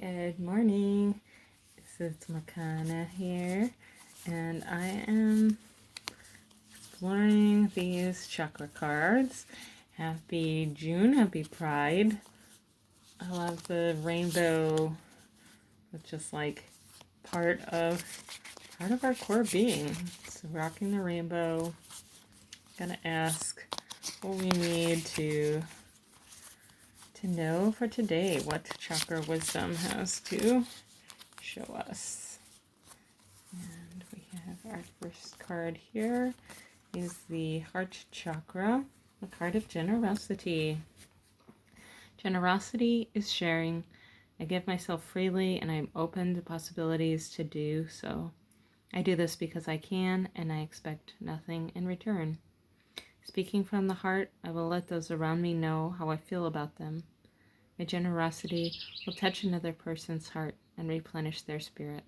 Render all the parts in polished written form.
Good morning. This is Makané here, and I am exploring these chakra cards. Happy June, happy Pride. I love the rainbow. It's just like part of our core being. So rocking the rainbow. Gonna ask what we need to know for today, what chakra wisdom has to show us. And we have our first card here is the heart chakra, the card of generosity. Generosity is sharing. I give myself freely and I'm open to possibilities to do so. I do this because I can and I expect nothing in return. Speaking from the heart, I will let those around me know how I feel about them. My generosity will touch another person's heart and replenish their spirit.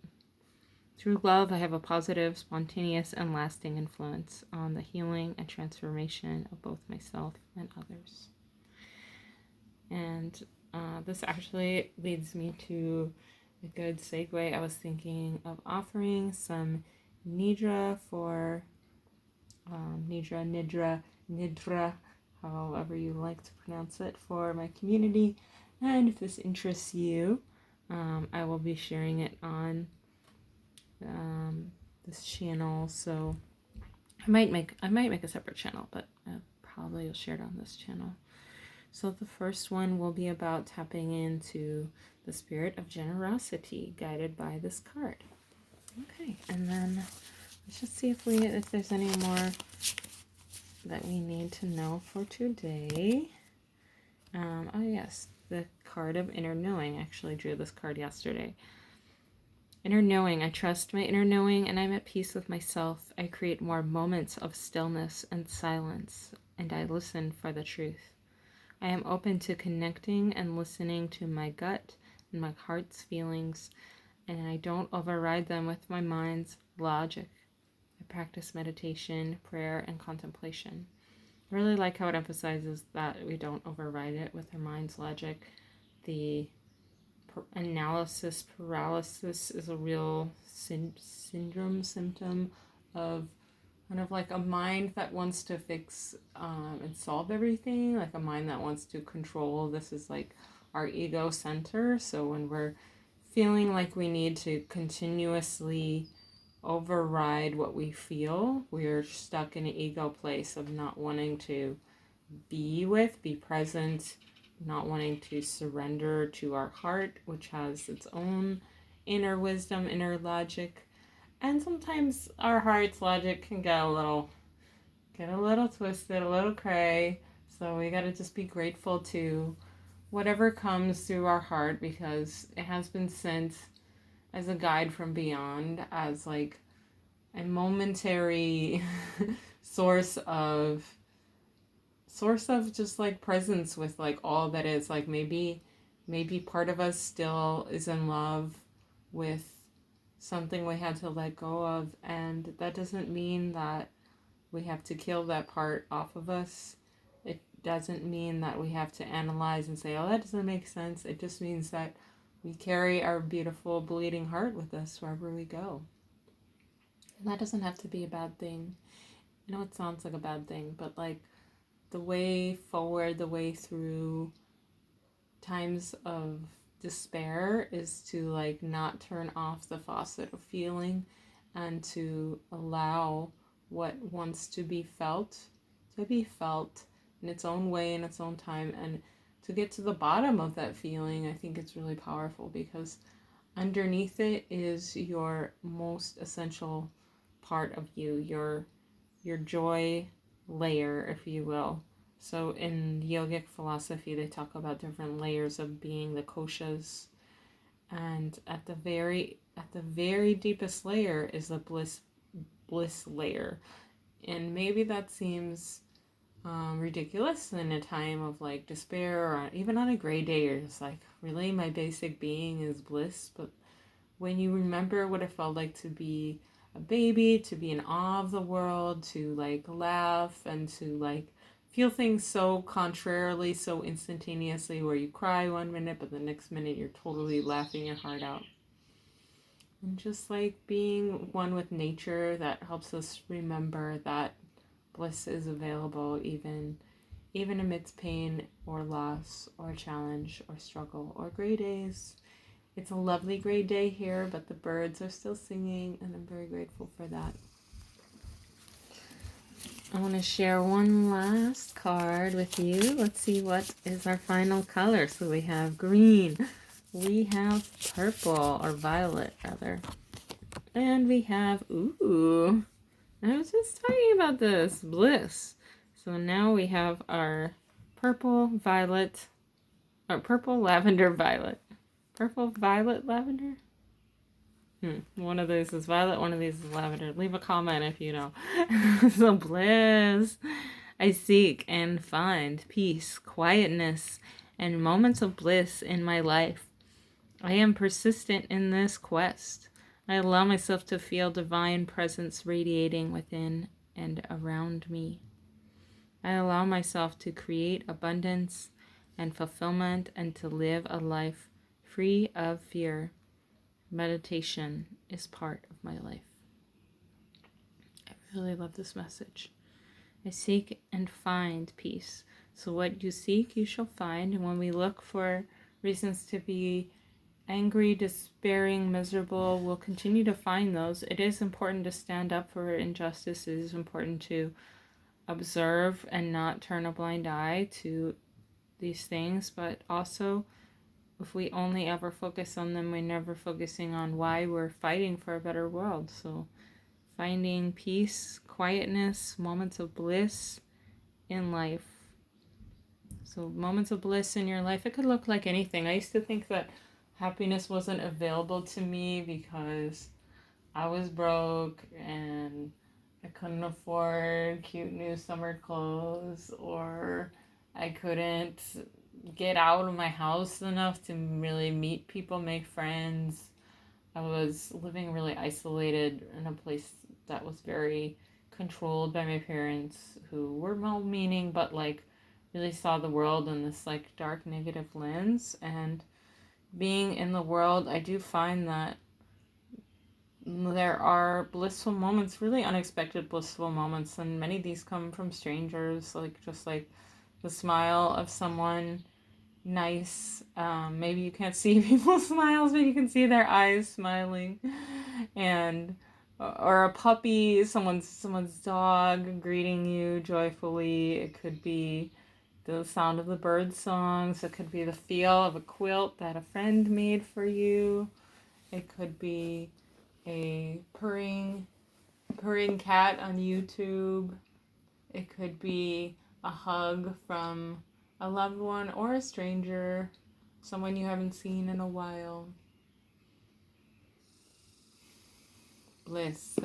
Through love, I have a positive, spontaneous, and lasting influence on the healing and transformation of both myself and others. And this actually leads me to a good segue. I was thinking of offering some nidra for nidra, however you like to pronounce it, for my community. And if this interests you, I will be sharing it on this channel. So I might make a separate channel, but probably will share it on this channel. So the first one will be about tapping into the spirit of generosity, guided by this card. Okay, and then let's just see if there's any more that we need to know for today. Oh yes, the card of inner knowing. I actually drew this card yesterday. Inner knowing. I trust my inner knowing and I'm at peace with myself. I create more moments of stillness and silence, and I listen for the truth. I am open to connecting and listening to my gut and my heart's feelings, and I don't override them with my mind's logic. I practice meditation, prayer, and contemplation. I really like how it emphasizes that we don't override it with our mind's logic. The analysis paralysis is a real symptom of kind of like a mind that wants to fix and solve everything, like a mind that wants to control. This is like our ego center. So when we're feeling like we need to continuously override what we feel, we're stuck in an ego place of not wanting to be present, not wanting to surrender to our heart, which has its own inner wisdom, inner logic. And sometimes our heart's logic can get a little twisted, a little cray. So we got to just be grateful to whatever comes through our heart, because it has been sent as a guide from beyond, as like a momentary source of just like presence with like all that is. Like maybe part of us still is in love with something we had to let go of, and that doesn't mean that we have to kill that part off of us. It doesn't mean that we have to analyze and say, oh, that doesn't make sense. It just means that we carry our beautiful bleeding heart with us wherever we go. And that doesn't have to be a bad thing. I know it sounds like a bad thing, but like the way forward, the way through times of despair is to like not turn off the faucet of feeling, and to allow what wants to be felt in its own way, in its own time, and to get to the bottom of that feeling. I think it's really powerful, because underneath it is your most essential part of you, your joy layer, if you will. So in yogic philosophy, they talk about different layers of being, the koshas, and at the very deepest layer is the bliss layer. And maybe that seems ridiculous in a time of like despair, or even on a gray day. You're just like, really, my basic being is bliss? But when you remember what it felt like to be a baby, to be in awe of the world, to like laugh and to like feel things so contrarily, so instantaneously, where you cry one minute, but the next minute you're totally laughing your heart out. And just like being one with nature, that helps us remember that bliss is available even amidst pain or loss or challenge or struggle or gray days. It's a lovely gray day here, but the birds are still singing, and I'm very grateful for that. I want to share one last card with you. Let's see what is our final color. So we have green, we have purple, or violet rather, and we have, ooh, I was just talking about this, bliss. So now we have our purple, violet, or purple, lavender, violet. Purple, violet, lavender? One of these is violet, one of these is lavender. Leave a comment if you know. So bliss. I seek and find peace, quietness, and moments of bliss in my life. I am persistent in this quest. I allow myself to feel divine presence radiating within and around me. I allow myself to create abundance and fulfillment and to live a life free of fear. Meditation is part of my life. I really love this message. I seek and find peace. So what you seek, you shall find. And when we look for reasons to be angry, despairing, miserable, we'll continue to find those. It is important to stand up for injustice. It is important to observe and not turn a blind eye to these things, but also if we only ever focus on them, we're never focusing on why we're fighting for a better world. So finding peace, quietness, moments of bliss in life. So moments of bliss in your life, it could look like anything. I used to think that happiness wasn't available to me because I was broke and I couldn't afford cute new summer clothes, or I couldn't get out of my house enough to really meet people, make friends. I was living really isolated in a place that was very controlled by my parents, who were well-meaning but like really saw the world in this like dark negative lens. And being in the world, I do find that there are blissful moments, really unexpected blissful moments, and many of these come from strangers, like just like the smile of someone nice. Maybe you can't see people's smiles, but you can see their eyes smiling. And or a puppy, someone's dog greeting you joyfully. It could be the sound of the bird songs. It could be the feel of a quilt that a friend made for you. It could be a purring cat on YouTube. It could be a hug from a loved one or a stranger, someone you haven't seen in a while. Bliss.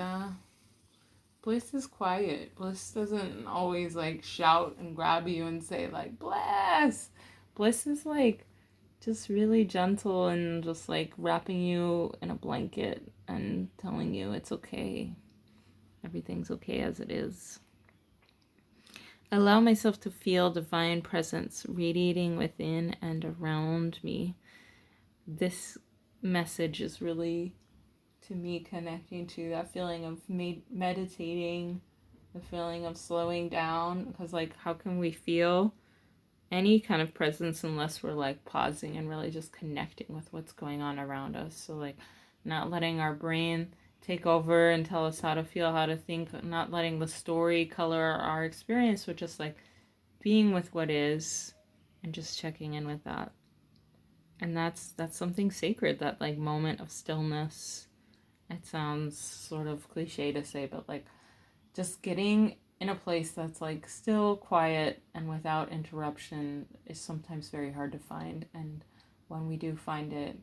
Bliss is quiet. Bliss doesn't always like shout and grab you and say like, bless. Bliss is like just really gentle and just like wrapping you in a blanket and telling you it's okay. Everything's okay as it is. Allow myself to feel divine presence radiating within and around me. This message is really, to me, connecting to that feeling of meditating, the feeling of slowing down. Because, like, how can we feel any kind of presence unless we're, like, pausing and really just connecting with what's going on around us? So, like, not letting our brain take over and tell us how to feel, how to think, not letting the story color our experience, but just like being with what is and just checking in with that. And that's something sacred, that like moment of stillness. It sounds sort of cliche to say, but like just getting in a place that's like still quiet and without interruption is sometimes very hard to find. And when we do find it,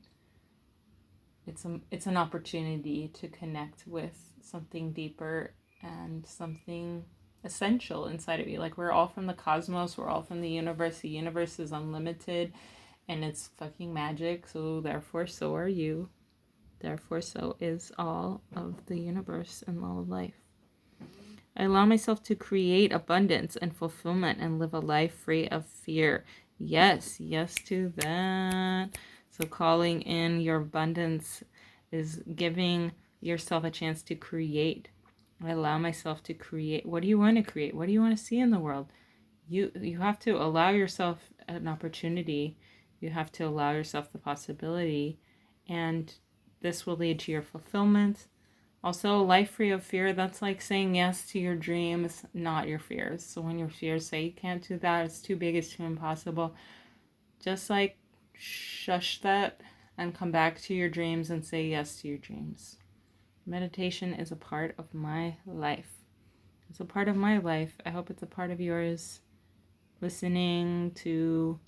it's an opportunity to connect with something deeper and something essential inside of you. Like, we're all from the cosmos, we're all from the universe. The universe is unlimited and it's fucking magic, so therefore so are you. Therefore so is all of the universe and all of life. I allow myself to create abundance and fulfillment and live a life free of fear. Yes, yes to that. So calling in your abundance is giving yourself a chance to create. I allow myself to create. What do you want to create? What do you want to see in the world? You have to allow yourself an opportunity. You have to allow yourself the possibility, and this will lead to your fulfillment. Also, life free of fear, that's like saying yes to your dreams, not your fears. So when your fears say you can't do that, it's too big, it's too impossible, just like shush that and come back to your dreams and say yes to your dreams. Meditation is a part of my life. It's a part of my life. I hope it's a part of yours. Listening to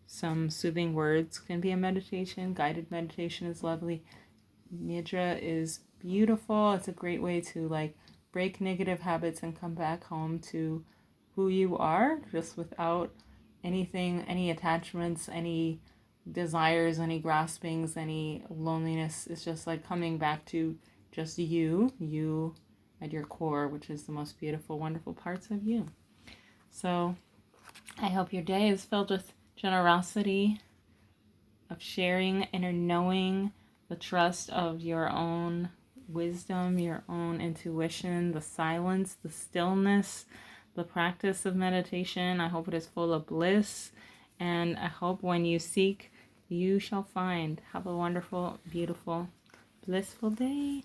some soothing words can be a meditation. Guided meditation is lovely. Nidra is beautiful. It's a great way to like break negative habits and come back home to who you are, just without anything, any attachments, any desires, any graspings, any loneliness. It's just like coming back to just you at your core, which is the most beautiful, wonderful parts of you. So I hope your day is filled with generosity, of sharing, inner knowing, the trust of your own wisdom, your own intuition, the silence, the stillness, the practice of meditation. I hope it is full of bliss, and I hope when you seek, you shall find. Have a wonderful, beautiful, blissful day.